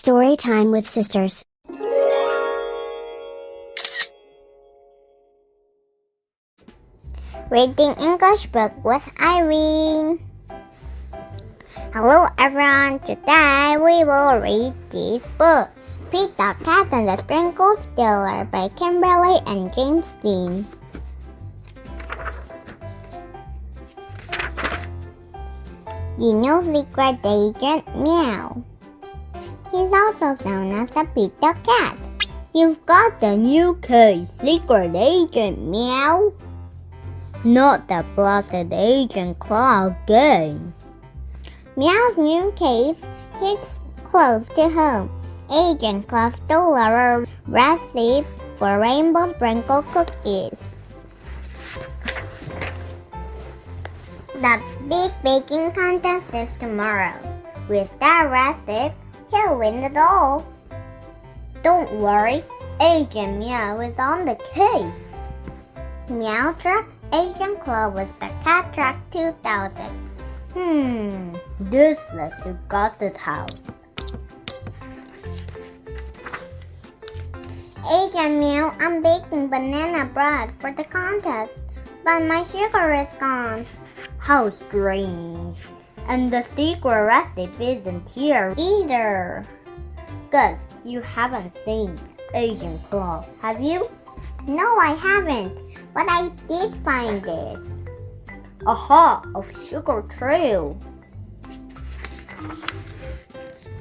Story time with sisters. Reading English book with Irene. Hello everyone, today we will read this book, Pete the Cat and the Sprinkle Stealer by Kimberly and James Dean. The new secret Agent Meow. He's also known as the Pete the Cat. You've got the new case, Secret Agent Meow. Not the blasted Agent Claw game. Meow's new case hits close to home. Agent Claw stole our recipe for rainbow sprinkle cookies. The big baking contest is tomorrow. With that recipe, he'll win it all. Don't worry, Agent Meow is on the case. Meow tracks Agent Claw with the Cat Track 2000. This leads to Gus's house. Agent Meow, I'm baking banana bread for the contest, but my sugar is gone. How strange. And the secret recipe isn't here either. Gus, you haven't seen Agent Claw, have you? No, I haven't, but I did find this. Aha, a sugar trail.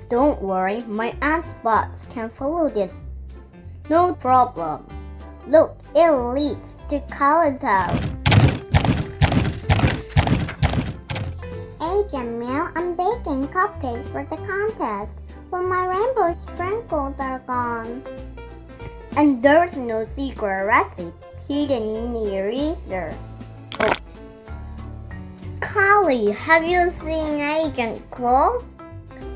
Don't worry, my aunt's bots can follow this. No problem. Look, it leads to Colin's house. Agent Meow, I'm baking cupcakes for the contest, but my rainbow sprinkles are gone. And there's no secret recipe hidden in here either. Oh. Collie, have you seen Agent Claw?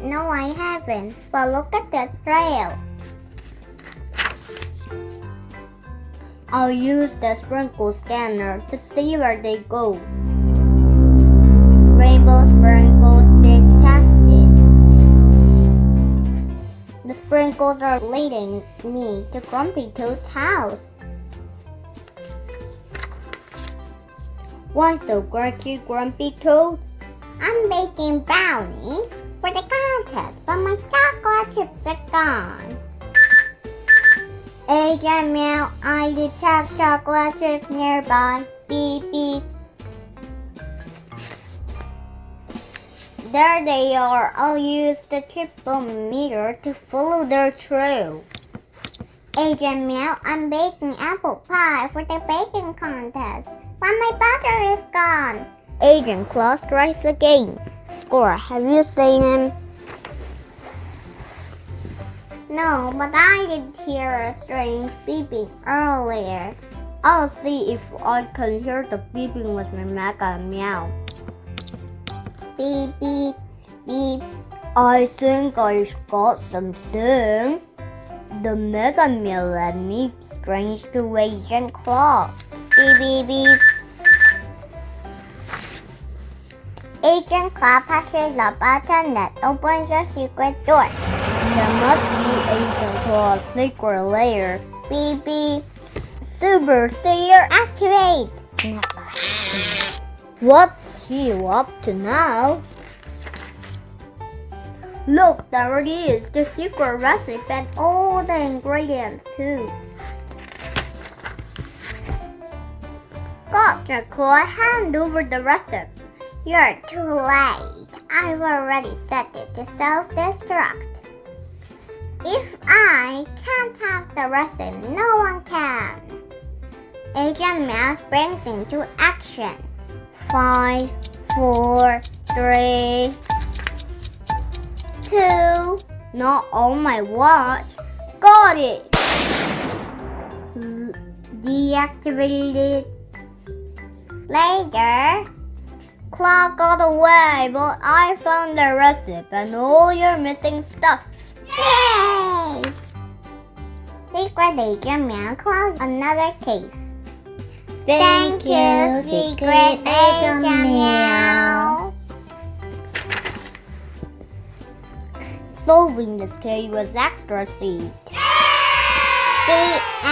No, I haven't, but look at this trail. I'll use the sprinkle scanner to see where they go. Rainbow sprinkles detected. The sprinkles are leading me to Grumpy Toad's house. Why so grouchy, Grumpy Toad? I'm baking brownies for the contest, but my chocolate chips are gone. Agent Meow, I detect chocolate chips nearby. Beep beep. There they are. I'll use the chipometer to follow their trail. Agent Meow, I'm baking apple pie for the baking contest, but my butter is gone. Agent Claw strikes again. Score, have you seen him? No, but I did hear a strange beeping earlier. I'll see if I can hear the beeping with my Mega Meow. Beep, beep, beep. I think I got something. The Mega Meow led me strange to Agent Claw. Beep, beep, beep. Agent Claw pushes the button that opens the secret door. There must be Agent Claw's secret lair. Beep, beep. Super Seer activate. What's he up to now? Look, there it is, the secret recipe and all the ingredients too. Gotcha, Claw, hand over the recipe. You're too late. I've already set it to self-destruct. If I can't have the recipe, no one can. Agent Meow springs into action. 5, 4, 3, 2. Not on my watch. Got it. Deactivated. Later. Claw got away, but I found the recipe and all your missing stuff. Yay! Secret Agent Meow closed another case. Thank you, Secret Agent Meow. solving this case was extra sweet. The